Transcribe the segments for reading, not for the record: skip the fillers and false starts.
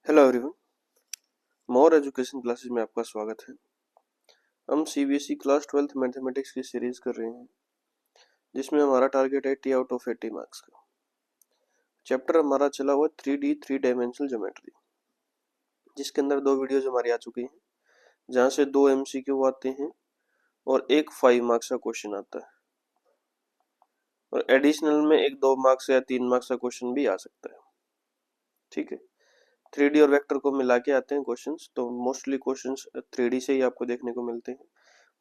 Hello everyone, more education classes में आपका स्वागत है। हम सीबीएसई क्लास 12th मैथमेटिक्स की सीरीज कर रहे हैं, जिसमें हमारा टारगेट है 80 आउट ऑफ 80 मार्क्स का। चैप्टर हमारा चला हुआ 3D 3 डायमेंशनल ज्योमेट्री, जिसके अंदर 2 वीडियोज हमारी आ चुकी हैं, जहां से 2 एमसीक्यू आते हैं और एक 5 मार्क्स का क्वेश्चन आता है, और एडिशनल में एक 2 मार्क्स या 3 मार्क्स का क्वेश्चन भी आ सकता है। ठीक है, 3D और वेक्टर को मिला के आते हैं क्वेश्चंस, तो मोस्टली क्वेश्चंस 3D से ही आपको देखने को मिलते हैं।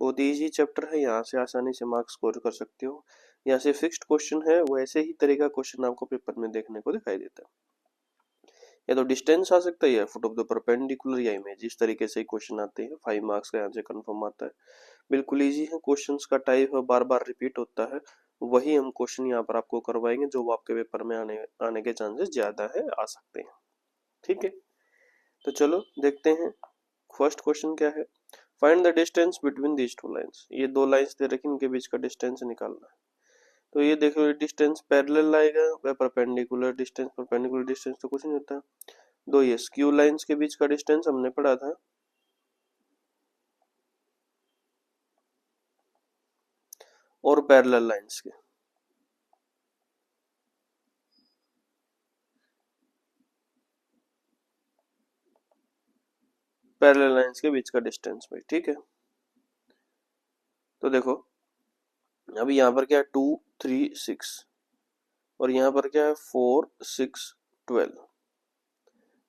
बहुत इजी चैप्टर है, यहाँ से आसानी से मार्क्स स्कोर कर सकते हो। यहाँ से फिक्स्ड क्वेश्चन है, वैसे ही तरह का क्वेश्चन आपको पेपर में देखने को दिखाई देता है। या तो डिस्टेंस आ सकता है, या फुट ऑफ द परपेंडिकुलर, या इमेज, इस तरीके से क्वेश्चन आते हैं। 5 मार्क्स का यहाँ से कंफर्म आता है। बिल्कुल इजी है, क्वेश्चंस का टाइप बार बार रिपीट होता है, वही हम क्वेश्चन यहाँ पर आपको करवाएंगे जो आपके पेपर में आने के चांसेस ज्यादा है, आ सकते हैं। ठीक है, तो चलो देखते हैं। फर्स्ट क्वेश्चन क्या है, find the distance between these two lines. ये 2 लाइंस दे रखी, इनके बीच का डिस्टेंस निकालना है। तो ये देखो, ये डिस्टेंस पैरेलल आएगा या परपेंडिकुलर डिस्टेंस। परपेंडिकुलर डिस्टेंस तो कुछ नहीं होता। 2 ये स्क्यू लाइंस के बीच का डिस्टेंस हमने पढ़ा था, और पैरेलल लाइंस के। पैरेलल लाइंस के बीच का डिस्टेंस भाई, ठीक है। तो देखो, अभी यहाँ पर क्या है, 2 3 6, और यहाँ पर क्या है, 4 6 12।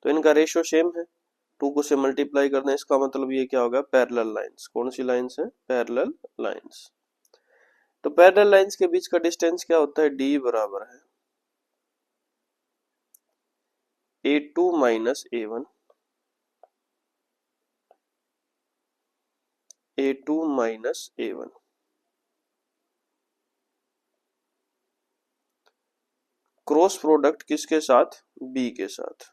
तो इनका रेशियो सेम है, 2 को से मल्टीप्लाई करना है। इसका मतलब ये क्या होगा, पैरेलल लाइंस। कौन सी लाइंस है, पैरेलल लाइंस। तो पैरेलल लाइंस के बीच का डिस्टेंस क्या होता है, डी बराबर है A2 minus A1, A2 minus A1। Cross product किसके साथ, B के साथ।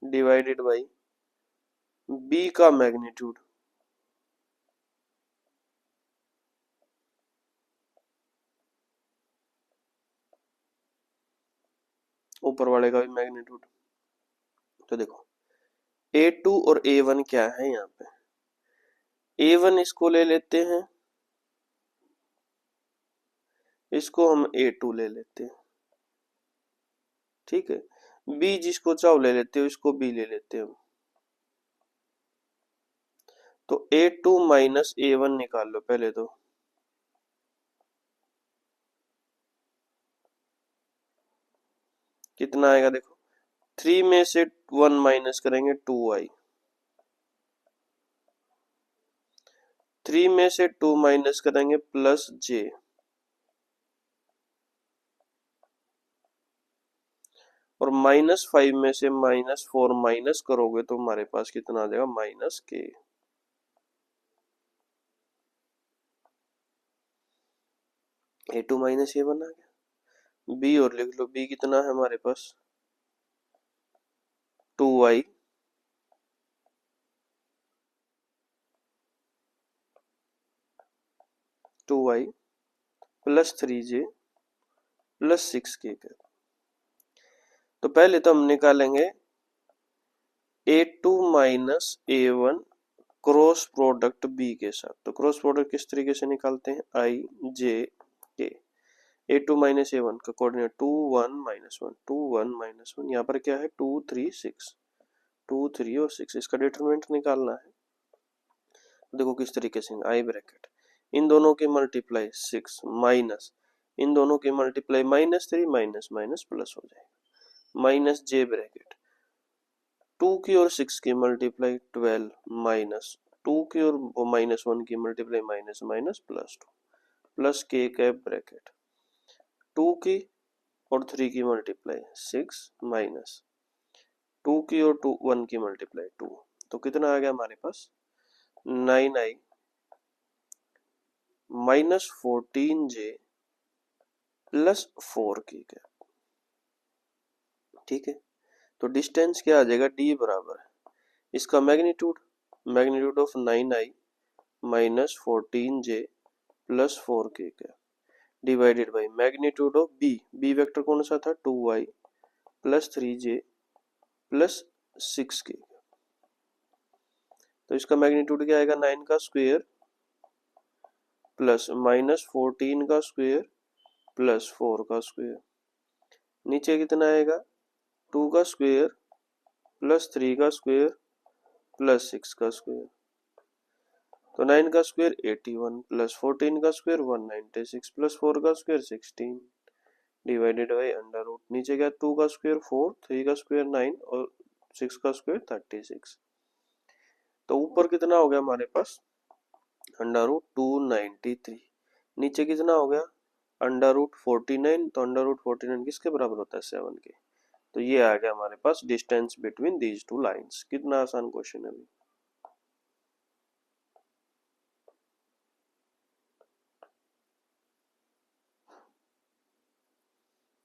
डिवाइडेड बाई B का मैग्नीट्यूड, ऊपर वाले का भी मैग्नीट्यूड। तो देखो, A2 और A1 क्या है, यहाँ पे A1 इसको ले लेते हैं, इसको हम A2 ले लेते हैं। ठीक है, B जिसको चाहो ले लेते हो, इसको B ले लेते हो। तो A2 माइनस A1 निकाल लो पहले तो। कितना आएगा, देखो 3 में से 1 माइनस करेंगे 2i, 3 में से 2 माइनस करेंगे प्लस j, और -5 में से -4 माइनस करोगे तो हमारे पास कितना आ जाएगा, -k। A2 माइनस A1 आ गया। B और लिख लो, B कितना है हमारे पास, 2i, plus 3j plus 6k। तो पहले तो हम निकालेंगे A2 minus A1 cross product B के साथ। तो क्रॉस प्रोडक्ट किस तरीके से निकालते हैं, i j k। A2 minus A1 का कोऑर्डिनेट 2 1 माइनस 1, 2 1 माइनस 1। यहाँ पर क्या है, 2 3 6, 2 3 और 6। इसका डिटरमिनेंट निकालना है। देखो किस तरीके से, आई ब्रैकेट, इन दोनों के मल्टीप्लाई 6 माइनस इन दोनों के मल्टीप्लाई -3, माइनस माइनस प्लस हो जाएगा, माइनस जे ब्रैकेट, 2 की और 6 की मल्टीप्लाई 12, माइनस 2 की और -1 की multiply minus minus plus 2, plus के कैप ब्रैकेट, 2 की और 3 की मल्टीप्लाई 6, माइनस 2 की और 1 की मल्टीप्लाई 2। तो कितना आ गया हमारे पास, 9i minus 14j plus 4k cap. ठीक है, तो डिस्टेंस क्या आ जाएगा, d बराबर है इसका magnitude, magnitude of 9i minus 14j plus 4k cap. Divided by magnitude of B, B vector कौन सा था 2y plus 3j plus 6k। तो इसका मैग्नीट्यूड क्या आएगा 9 का स्क्वायर प्लस माइनस 14 का स्क्वायर प्लस 4 का स्क्वायर। नीचे कितना आएगा 2 का स्क्वायर प्लस 3 का स्क्वायर प्लस 6 का स्क्वायर। तो 9 का स्क्वायर 81 प्लस 14 का स्क्वायर 196 प्लस 4 का square 16 divided by under root. नीचे क्या 2 का स्क्वायर 4, 3 का स्क्वायर 9 और 6 का स्क्वायर 36। तो ऊपर कितना हो गया हमारे पास अंडर रूट 293। नीचे कितना हो गया अंडर रूट 49। तो अंडर रूट 49 किसके बराबर होता है 7 के। तो ये आ गया हमारे पास distance between these two lines. कितना आसान क्वेश्चन है अभी।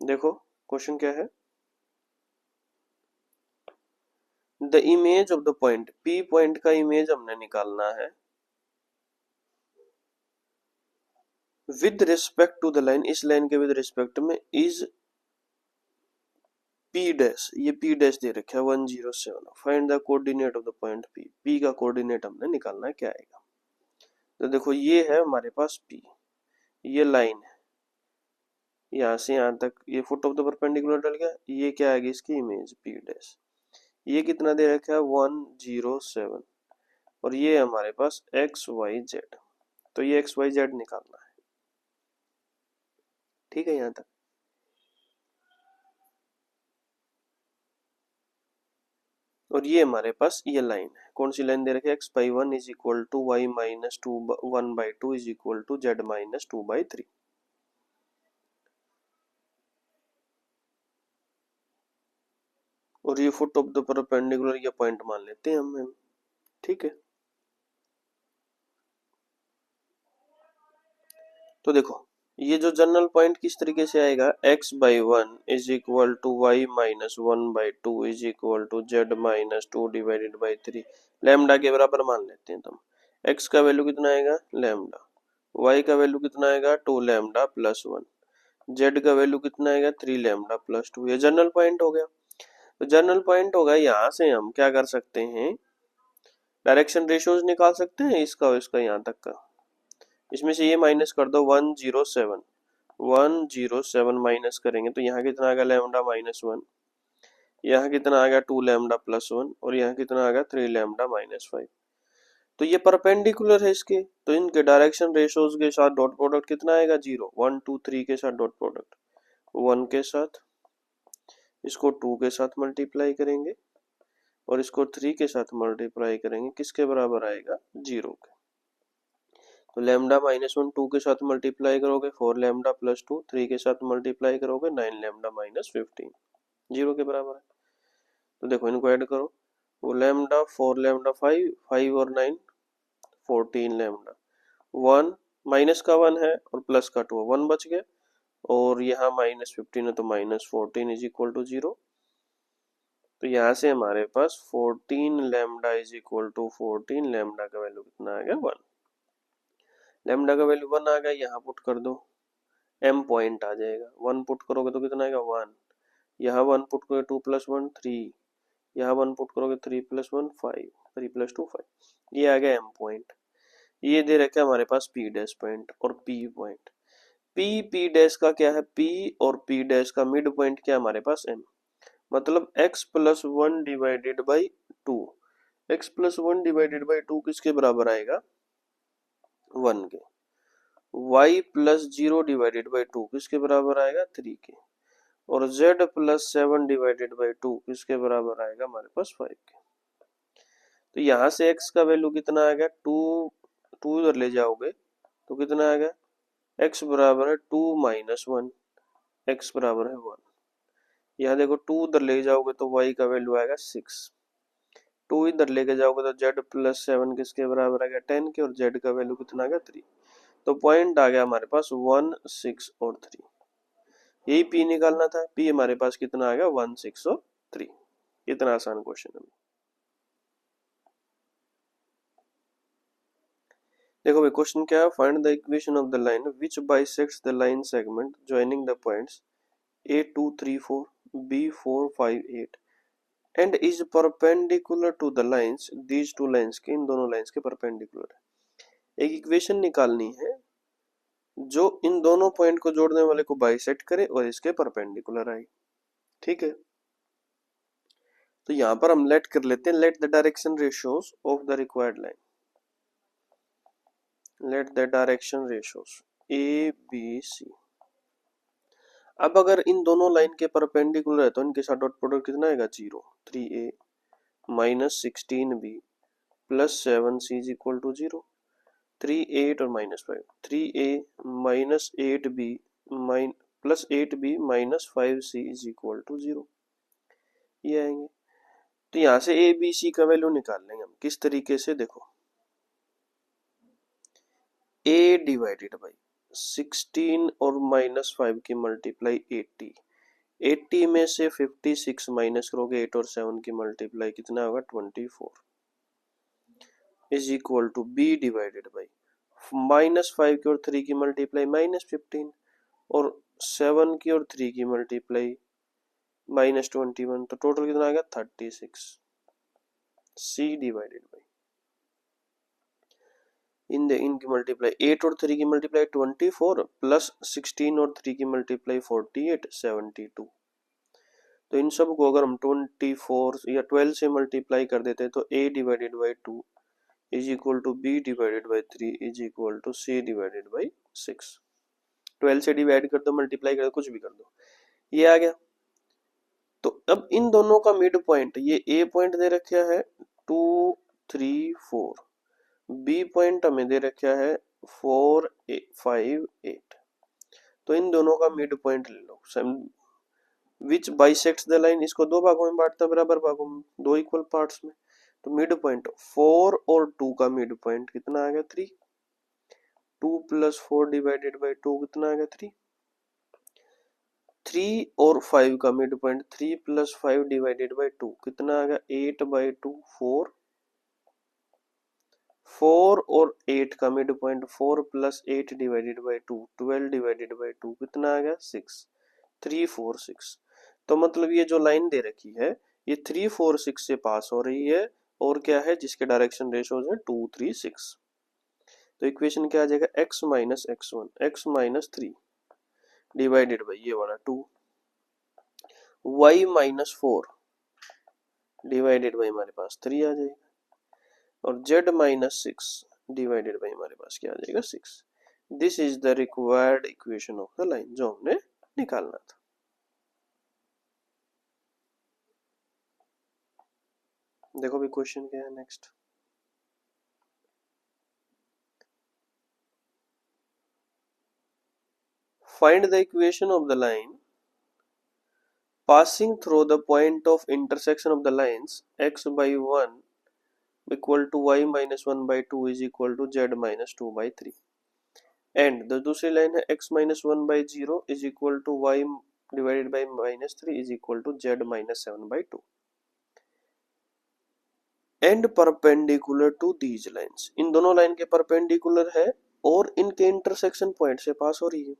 देखो क्वेश्चन क्या है, the image of the point P, point का इमेज हमने निकालना है with respect to the line, इस लाइन के विद रिस्पेक्ट में इज पी डैश, ये पी डैश दे रखा है 107। Find the coordinate of the point P, P का कोऑर्डिनेट हमने निकालना है क्या आएगा। तो देखो ये है हमारे पास पी, ये लाइन है यहाँ से यहाँ तक, ये फुट ऑफ द परपेंडिकुलर डल गया, ये क्या आएगी इसकी इमेज पी डैश। ये कितना दे रखा है 107 और ये हमारे पास एक्स वाई जेड। तो ये एक्स वाई जेड निकालना है, ठीक है यहाँ तक। और ये हमारे पास ये लाइन है, कौन सी लाइन दे रखी है X by 1 is equal to Y minus 1/2 is equal to Z minus 2/3। और ये फुट ऑफ द परपेंडिकुलर ये पॉइंट मान लेते हैं हम, ठीक है। तो देखो ये जो जनरल पॉइंट किस तरीके से आएगा X by 1 is equal to Y minus 1/2 is equal to Z minus 2 divided by 3। Lambda के बराबर मान लेते हैं तुम। एक्स का वैल्यू कितना आएगा लैम्डा, वाई का वैल्यू कितना आएगा 2 लैम्डा प्लस 1, जेड का वैल्यू कितना आएगा 3 लैम्डा प्लस 2। ये जनरल पॉइंट हो गया। तो जनरल पॉइंट होगा, यहाँ से हम क्या कर सकते हैं डायरेक्शन रेशियोज निकाल सकते हैं इसका और इसका यहाँ तक का। इसमें से ये माइनस कर दो 107 माइनस करेंगे तो यहाँ कितना आ गया लैम्डा माइनस 1, यहाँ कितना आ गया 2 लैम्डा प्लस 1 और यहाँ कितना आ गया 3 लैम्डा माइनस 5। तो ये परपेंडिकुलर है इसके, तो इनके डायरेक्शन रेशियोज के साथ डॉट प्रोडक्ट कितना आएगा 0, 1 2 3 के साथ डॉट प्रोडक्ट 1 के साथ, इसको 2 के साथ मल्टीप्लाई करेंगे और इसको 3 के साथ मल्टीप्लाई करेंगे, किसके बराबर आएगा 0 के। तो लैम्डा माइनस 1 2 के साथ मल्टीप्लाई करोगे 4 लैम्डा प्लस 2, 3 के साथ मल्टीप्लाई करोगे 9 लैम्डा माइनस 15, 0 के बराबर है। तो देखो इनको ऐड करो, वो लैम्डा 4 लैम्डा 5 5 और 9 14 लैम्डा, 1 माइनस का 1 है और प्लस का 2 1 बच गया और यहाँ माइनस 15 है तो माइनस 14 इज इक्वल टू 0। तो यहाँ से हमारे पास 14 lambda is equal to 14 lambda का वैल्यू कितना आ गया 1। लैम्डा का वैल्यू 1 आ गया, यहाँ पुट कर दो m पॉइंट आ जाएगा, 1 पुट करोगे तो कितना आएगा 1, यहाँ 1 पुट करोगे 2 प्लस 1 3, यहाँ 1 पुट करोगे 3 प्लस 1 5, 3 प्लस 2 5, ये आ गया m पॉइंट। ये दे रखा है हमारे पास p डैश पॉइंट और p पॉइंट। p डैश का क्या है p और p डैश का मिड पॉइंट क्या हमारे पास m, मतलब x plus 1 divided by 2, x plus 1 divided by 2 किसके बराबर आएगा 1 के, y प्लस 0 डिवाइडेड बाई 2 किसके बराबर आएगा 3 के, और z प्लस 7 डिवाइडेड बाई 2 किसके बराबर आएगा हमारे पास 5 के। तो यहाँ से x का वैल्यू कितना आ गया 2, 2 इधर ले जाओगे तो कितना आ गया x बराबर है 2 माइनस 1, x बराबर है 1। यहाँ देखो 2 इधर ले जाओगे तो y का वैल्यू आएगा 6, 2 इधर लेके जाओगे तो z प्लस 7 किसके बराबर आ गया 10 के, और z का वैल्यू कितना आ गया 3। तो पॉइंट आ गया हमारे पास 1 6 और 3, यही p निकालना था। p हमारे पास कितना आ गया 1 6 और 3। इतना आसान क्वेश्चन है। देखो भाई क्वेश्चन क्या है, find the equation of the line which bisects the line segment joining the points A234 B458 and is perpendicular to the lines, these two lines के इन दोनों लाइंस के परपेंडिकुलर है। एक इक्वेशन निकालनी है जो इन दोनों पॉइंट को जोड़ने वाले को बाइसेक्ट करे और इसके परपेंडिकुलर आए। ठीक है, तो यहां पर हम लेट कर लेते हैं, let the direction ratios of the required line, let the direction ratios A B C. अब अगर इन दोनों लाइन के परपेंडिकुलर है तो इनके साथ डॉट प्रोडक्ट कितना आएगा, 0। 3a minus 16b plus 7c is equal to 0। 3 8 और minus 5, 3a minus 8b plus 8b minus 5c is equal to 0, ये आएंगे। तो यहां से ए बी सी का वैल्यू निकाल लेंगे हम किस तरीके से, देखो a डिवाइडेड बाई 16 और माइनस 5 की मल्टीप्लाई 80, 80 में से 56 माइनस करोगे 8 और 7 की मल्टीप्लाई कितना होगा 24 is equal to B divided by minus 5 की और 3 की मल्टीप्लाई माइनस 15 और 7 की और 3 की मल्टीप्लाई माइनस 21, तो टोटल कितना आ गया 36। सी डिवाइडेड बाई इनकी मल्टीप्लाई 8 और 3 की मल्टीप्लाई 24 प्लस 16 और 3 की मल्टीप्लाई 48 72। तो इन सब को अगर हम 24 या 12 से मल्टीप्लाई कर देते हैं तो a divided by 2 is equal to b divided by 3 is equal to c divided by 6। 12 से डिवाइड कर दो, मल्टीप्लाई कर दो, कुछ भी कर दो, ये आ गया। तो अब इन दोनों का मिड पॉइंट, ये a पॉइंट दे रखा है 2 3 4, b पॉइंट हमें दे रखा है 4 5 8। तो इन दोनों का मिड पॉइंट ले लो, विच बाइसेक्ट्स द लाइन, इसको दो भागों में बांटता है, बराबर भागों में, दो इक्वल पार्ट्स में। तो मिड पॉइंट 4 और 2 का मिड पॉइंट कितना आ गया 3। 2 प्लस 4 डिवाइडेड बाई 2 कितना आ गया 3। 3 और 5 का mid point 3 plus 5 divided by 2 कितना आ गया 8 बाई 2 4। 4 और 8 का mid point 4 plus 8 divided by 2 12 divided by 2 कितना आ गया 6 3 4 6। तो मतलब ये जो लाइन दे रखी है ये 3 4 6 से पास हो रही है और क्या है जिसके डायरेक्शन रेशियोज है 2 3 6। तो इक्वेशन क्या आ जाएगा x minus x1 x minus 3 divided by ये वाला 2 y माइनस 4 डिवाइडेड बाई हमारे पास 3 आ जाएगा और z माइनस 6 डिवाइडेड बाई हमारे पास क्या आ जाएगा 6। This is the required equation of the line जो हमने निकालना था। देखो भी क्वेश्चन क्या है next. Find the equation of the line passing through the point of intersection of the lines x by 1 equal to y minus 1 by 2 is equal to z minus 2 by 3 and the दूसरी line है x minus 1 by 0 is equal to y divided by minus 3 is equal to z minus 7 by 2 and perpendicular to these lines, इन दोनों line के perpendicular है और इनके intersection point से पास हो रही है।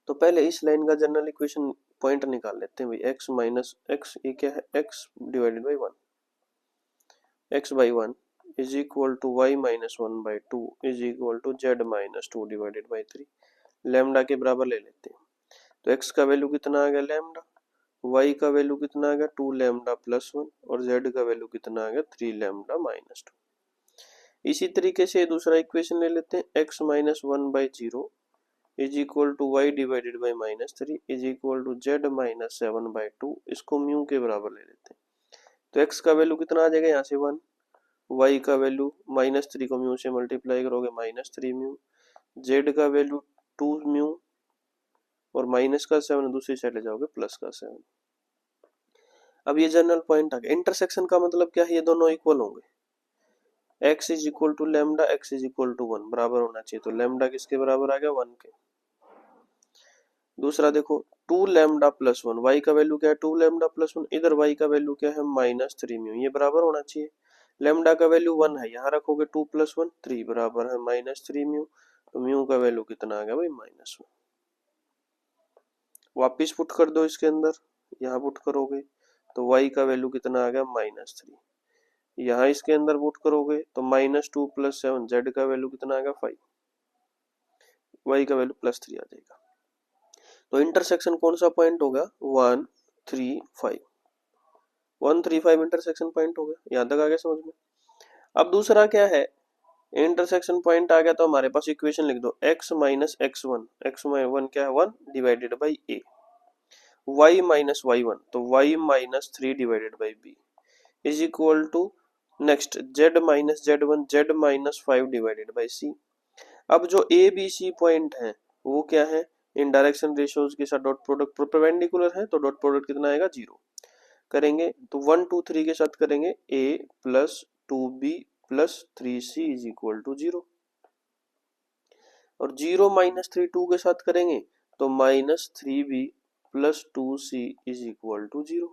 तो पहले इस लाइन का जनरल इक्वेशन पॉइंट निकाल लेते हैं भाई, x माइनस एक्स, ये क्या है x divided by 1, x by 1 is equal to y minus 1 by 2 is equal to z minus 2 divided by 3, lambda के बराबर ले लेते हैं। तो x का वैल्यू कितना आ गया लैम्डा, y का वैल्यू कितना आ गया 2 लैम्डा प्लस 1 और z का वैल्यू कितना आ गया 3 लैम्डा माइनस 2। इसी तरीके से दूसरा इक्वेशन ले लेते हैं, x minus 1 by 0 is equal to Y divided by minus 3 is equal to Z minus 7 by 2, इसको म्यू के बराबर ले लेते हैं। तो x का वैल्यू कितना आ जाएगा यहाँ से 1, y का वैल्यू माइनस 3 को म्यू से मल्टीप्लाई करोगे माइनस 3 म्यू, z का वैल्यू 2 म्यू और माइनस का 7 दूसरी साइड ले जाओगे प्लस का 7। अब ये जनरल पॉइंट आ गया। इंटरसेक्शन का मतलब क्या है, ये दोनों इक्वल होंगे, x is equal to lambda x is equal to 1 बराबर होना चाहिए। तो लैम्डा किसके बराबर आ गया 1 के। दूसरा देखो 2 लैम्डा प्लस 1, y का वैल्यू क्या है 2 लैम्डा प्लस 1, इधर y का वैल्यू क्या है माइनस 3 म्यू, ये बराबर होना चाहिए। लेमडा का वैल्यू 1 है, यहाँ रखोगे 2 + 1 3 बराबर है -3 म्यू। तो म्यू का वैल्यू कितना आ गया भाई -1। वापिस पुट कर दो इसके अंदर, यहाँ पुट करोगे तो y का वैल्यू कितना आ गया -3। यहाँ इसके अंदर पुट करोगे तो -2 + 7 z का वैल्यू कितना आ गया 5, y का वैल्यू +3 आ जाएगा। तो इंटरसेक्शन कौन सा पॉइंट होगा 1 3 5, 1 3 5 इंटरसेक्शन पॉइंट हो गया। यहाँ तक आ गया समझ में। अब दूसरा क्या है, इंटरसेक्शन पॉइंट आ गया तो हमारे पास इक्वेशन लिख दो x - x1, x-1 क्या है 1 divided by a, y - y1 तो y - 3 divided by b is equal to next z - z1 z - 5 divided by c। अब जो ए बी सी पॉइंट है वो क्या है, इन डायरेक्शन रेशियोज के साथ डॉट प्रोडक्ट परपेंडिकुलर है तो डॉट प्रोडक्ट कितना आएगा 0। करेंगे तो 1 2 3 के साथ करेंगे a + 2b + 3c is equal to 0, और 0 - 3 2 के साथ करेंगे तो -3b + 2c is equal to 0।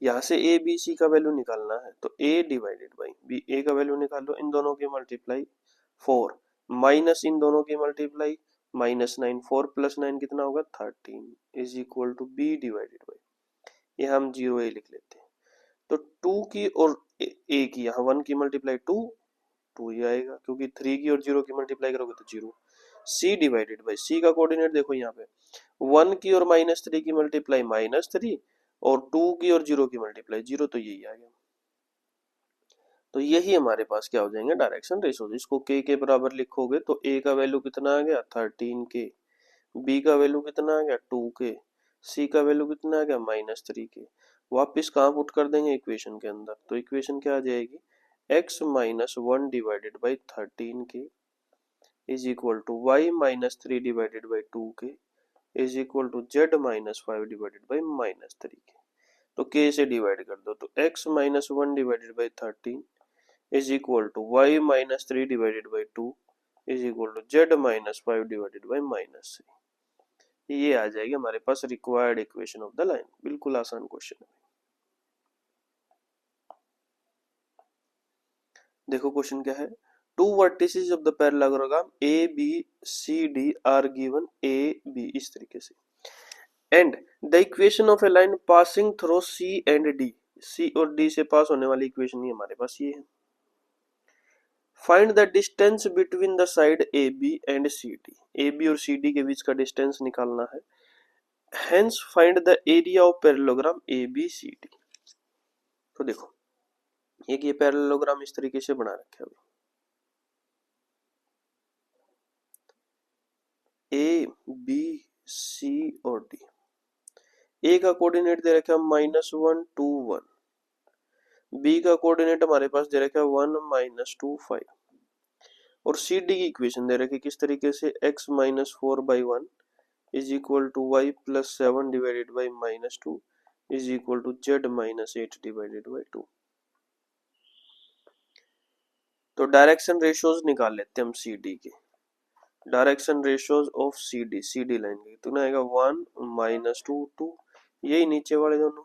यहाँ से ए बी सी का वैल्यू निकालना है तो a divided by b, a का वैल्यू निकाल लो, इन दोनों की मल्टीप्लाई 4 माइनस इन दोनों की मल्टीप्लाई -9, 4 + 9 कितना होगा 13 is equal to b divided by, ये हम 0a लिख लेते हैं। तो 2 की और a की, यहाँ 1 की मल्टीप्लाई 2 ही आएगा क्योंकि 3 की और 0 की मल्टीप्लाई करोगे तो 0। c डिवाइडेड बाई, c का कोऑर्डिनेट देखो यहाँ पे 1 की और -3 की मल्टीप्लाई -3 और 2 की और 0 की मल्टीप्लाई 0, तो यही आ गया। तो यही हमारे पास क्या हो जाएंगे डायरेक्शन रेशियोज। इसको के बराबर लिखोगे तो a का वैल्यू कितना आ गया 13k, b का वैल्यू कितना आ गया 2k, c का वैल्यू कितना आ गया -3k। वापिस कहाँ पुट कर देंगे इक्वेशन के अंदर, तो इक्वेशन क्या आ जाएगी x - 1 divided by 13k is equal to y - 3 divided by 2k is equal to z - 5 divided by -3k। तो k से डिवाइड कर दो तो x - 1 divided by 13 is equal to y - 3 divided by 2 is equal to z - 5 divided by -3। ये आ जाएगी हमारे पास required equation of the line. बिल्कुल आसान क्वेश्चन है। देखो क्वेश्चन क्या है, two vertices of the parallelogram A B C D are given A B, इस तरीके से, and the equation of a line passing through C and D, सी और डी से पास होने वाली इक्वेशन ही हमारे पास ये है। Find the distance between the side A B and C D, A B और सी डी के बीच का डिस्टेंस निकालना है। Hence find the area of parallelogram A B C D. तो देखो एक ये पैरेललोग्राम इस तरीके से बना रखे हैं, ए बी सी और डी। ए का कोऑर्डिनेट दे रखा है -1 2 1, बी का कोऑर्डिनेट हमारे पास दे रखा है 1 - 2 5, और सी डी की इक्वेशन दे रखी है किस तरीके से x - 4/1 is equal to y + 7 divided by -2 is equal to z - 8 divided by 2। तो डायरेक्शन रेशियोज निकाल लेते हैं हम सी डी के। Direction ratios of C D line की कितना आएगा 1 - 2 2, यही नीचे वाले दोनों।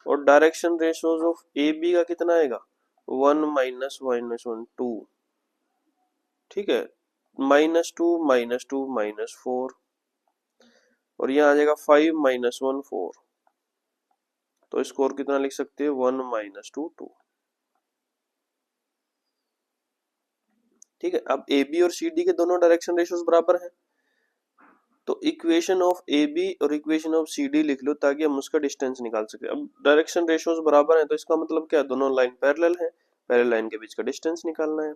और direction ratios of A B का कितना आएगा 1 - 1 2, ठीक है, -2 - 4, और यहाँ आ जाएगा 5 - 1 4, तो स्कोर कितना लिख सकते हैं 1 - 2 2। ठीक है, अब ए बी और सी डी के दोनों डायरेक्शन रेशियोज बराबर हैं, तो इक्वेशन ऑफ ए बी और इक्वेशन ऑफ सी डी लिख लो ताकि हम उसका डिस्टेंस निकाल सके। अब डायरेक्शन रेशियोज बराबर हैं तो इसका मतलब क्या, दोनों लाइन पैरेलल है, पैरेलल लाइन के बीच का डिस्टेंस निकालना है।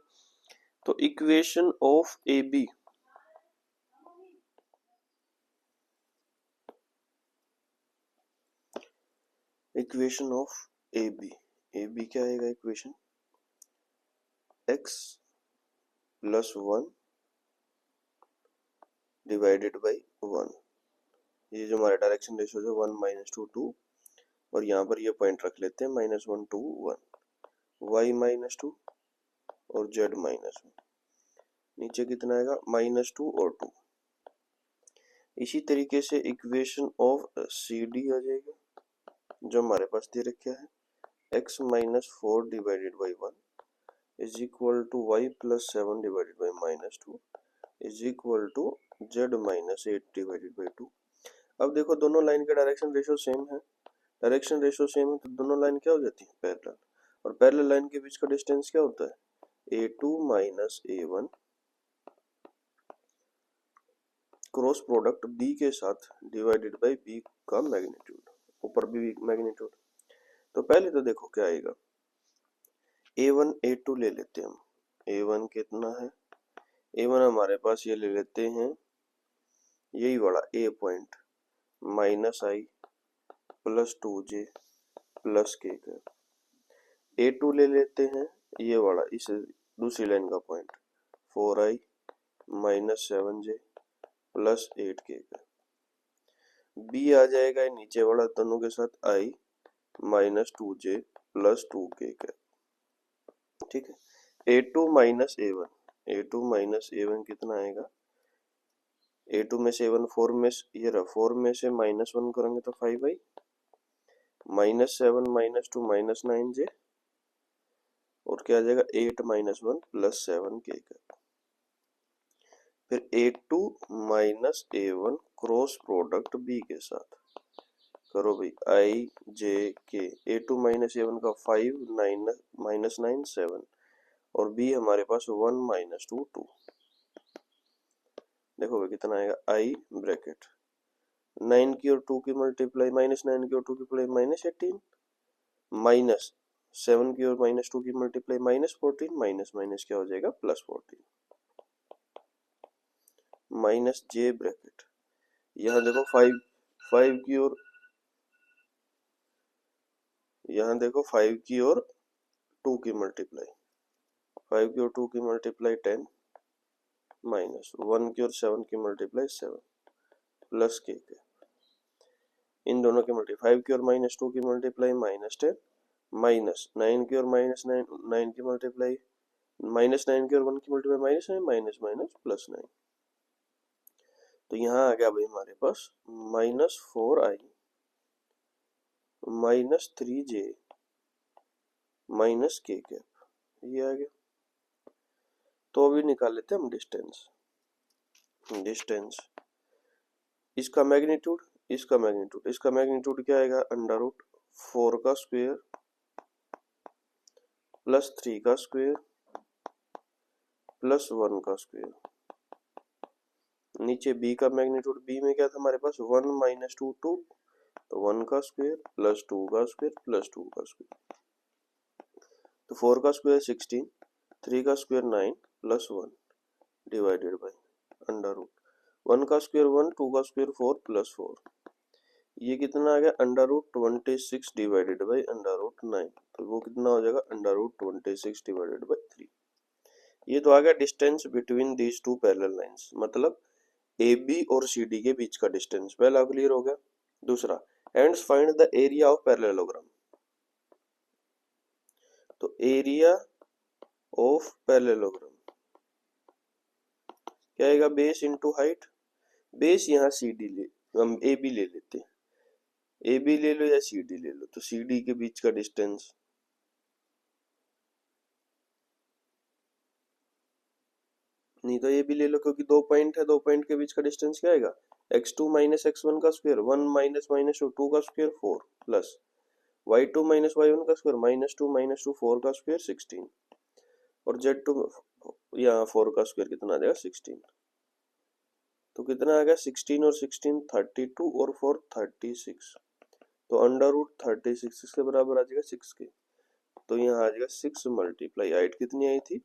तो equation of A B, equation of A B क्या आएगा इक्वेशन x + 1 डिवाइडेड बाई 1, ये जो हमारा डायरेक्शन रेशियो है 1 - 2 2, और यहाँ पर ये पॉइंट रख लेते हैं -1 2 1, y - 2 और z - 1, नीचे कितना आएगा -2 और 2। इसी तरीके से इक्वेशन ऑफ सी डी आ जाएगा जो हमारे पास दे रखा है x minus 4 divided by 1 is equal to y plus 7 divided by minus 2 is equal to z minus 8 divided by 2। अब देखो दोनों लाइन का डायरेक्शन रेशियो सेम है, डायरेक्शन रेशियो सेम है तो दोनों लाइन क्या हो जाती है, पैरेलल। और पैरेलल लाइन के बीच का डिस्टेंस क्या होता है, a2 minus a1 cross product b के साथ डिवाइडेड बाई b का मैग्नीट्यूड, ऊपर भी मैग्नीट्यूड। तो पहले तो देखो क्या आएगा, a1 a2 ले लेते हैं हम। a1 कितना है, a1 हमारे पास ये ले लेते हैं, यही वाला a point minus I plus 2j plus के का। a2 ले लेते हैं ये वाला, इस दूसरी लाइन का point 4i minus 7j plus 8k का। b आ जाएगा नीचे वाला दोनों के साथ i minus 2j plus 2k का। ठीक है, a2 माइनस a1 कितना आएगा, a2 में से a1 4 में ये रहा, 4 में से माइनस 1 करेंगे तो 5i minus 7 minus 2 minus 9j और क्या आ जाएगा 8 माइनस 1 प्लस 7k का। फिर a2 minus a1 cross product b के साथ करो भाई, i j k। a2 minus a1 का 5 9 माइनस 9 7 और b हमारे पास 1 माइनस 2 2। देखो भाई कितना आएगा, i ब्रैकेट 9 की और 2 की मल्टीप्लाई, माइनस 9 की और 2 की मल्टीप्लाई माइनस 18 माइनस 7 की और माइनस 2 की मल्टीप्लाई माइनस 14 माइनस माइनस क्या हो जाएगा प्लस 14 माइनस j ब्रैकेट। यहाँ देखो 5 की और यहाँ देखो 5 की और 2 की मल्टीप्लाई, 5 की और 2 की मल्टीप्लाई 10 माइनस 1 की और 7 की मल्टीप्लाई 7 प्लस के। इन दोनों की मल्टीप्लाई 5 की और माइनस 2 की मल्टीप्लाई माइनस 10 माइनस 9 की और माइनस 9 की मल्टीप्लाई माइनस 9 की और 1 की multiply minus 9 minus minus plus 9। तो यहाँ आ गया भाई हमारे पास minus 4i minus 3j minus k cap, ये आ गया। तो अभी निकाल लेते हैं हम डिस्टेंस इसका मैग्नीट्यूड, इसका मैग्नीट्यूड क्या आएगा, अंडर रूट 4 का स्क्वायर प्लस 3 का स्क्वायर प्लस 1 का स्क्वायर। नीचे b का मैग्नीट्यूड, b में क्या था हमारे पास 1 माइनस 2 2, तो 1 का स्क्वायर प्लस 2 का स्क्वायर प्लस 2 का स्क्वायर। तो 4 का स्क्वायर 16, 3 का square 9 plus 1 divided by under root 1 का स्क्वायर 1, 2 का स्क्वायर 4 प्लस 4। ये कितना आ गया, under root 26 divided by under root 9। तो वो कितना हो जाएगा, अंडर रूट 26 डिवाइडेड बाई 3। ये तो आ गया distance between these to parallel lines, मतलब AB और CD के बीच का डिस्टेंस। पहला क्लियर हो गया। दूसरा, ends find the area of parallelogram. तो एरिया ऑफ पैरेललोग्राम क्या आएगा, बेस इनटू हाइट। बेस यहाँ CD ले, हम AB ले लेते हैं, AB ले लो या CD ले लो, तो CD के बीच का डिस्टेंस नहीं तो ये भी ले लो, क्योंकि 2 पॉइंट है, 2 पॉइंट के बीच का डिस्टेंस क्या आएगा, x2 माइनस x1 का स्क्वायर 1 माइनस माइनस 2 का square 4 plus y2 minus y1 का स्क्वायर माइनस 2 माइनस 2 4 का स्क्वायर 16 और z2 यहाँ 4 का स्क्वायर कितना आ जाएगा 16। तो कितना आ गया 16 और 16 32 और 4 36, तो अंडर रूट 36 इसके बराबर आ जाएगा 6 के। तो यहाँ आ जाएगा 6 मल्टीप्लाई हाइट कितनी आई थी,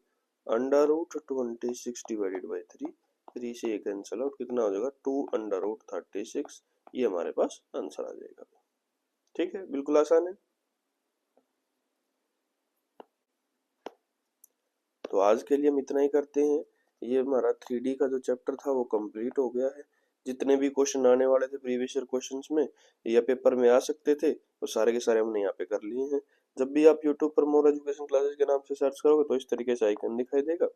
अंडर रूट 26 डिवाइडेड बाई 3, 3 से ये कैंसिल आउट, कितना हो जाएगा 2 अंडर रूट 36। ये हमारे पास आंसर आ जाएगा। ठीक है, बिल्कुल आसान है। तो आज के लिए हम इतना ही करते हैं। ये हमारा 3D का जो चैप्टर था वो कंप्लीट हो गया है। जितने भी क्वेश्चन आने वाले थे प्रीवियस ईयर क्वेश्चंस में या पेपर में आ सकते थे, वो सारे के सारे हमने यहाँ पे कर लिए हैं। जब भी आप यूट्यूब पर मोर एजुकेशन क्लासेस के नाम से सर्च करोगे तो इस तरीके से आइकन दिखाई देगा।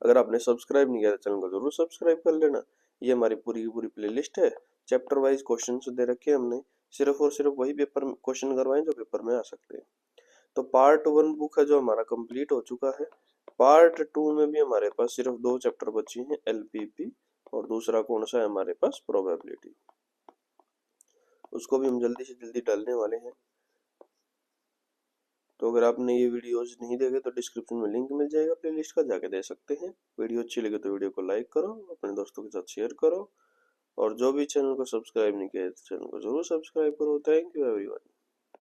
अगर आपने सब्सक्राइब नहीं किया तो चैनल को जरूर सब्सक्राइब कर लेना। ये हमारी पूरी की पूरी प्लेलिस्ट है, चैप्टर वाइज क्वेश्चन दे रखे हैं हमने, सिर्फ और सिर्फ वही पेपर क्वेश्चन करवाएं जो पेपर में आ सकते हैं। तो पार्ट 1 बुक है जो हमारा कंप्लीट हो चुका है। पार्ट 2 में भी हमारे पास सिर्फ 2 चैप्टर बचे हैं, एलपीपी और दूसरा कौन सा है हमारे पास, प्रोबेबिलिटी। उसको भी हम जल्दी से जल्दी डालने वाले हैं। तो अगर आपने ये वीडियोस नहीं देखे तो डिस्क्रिप्शन में लिंक मिल जाएगा प्लेलिस्ट का, जाके दे सकते हैं। वीडियो अच्छी लगे तो वीडियो को लाइक करो, अपने दोस्तों के साथ शेयर करो, और जो भी चैनल को सब्सक्राइब नहीं किया है तो चैनल को जरूर सब्सक्राइब करो। Thank you everyone.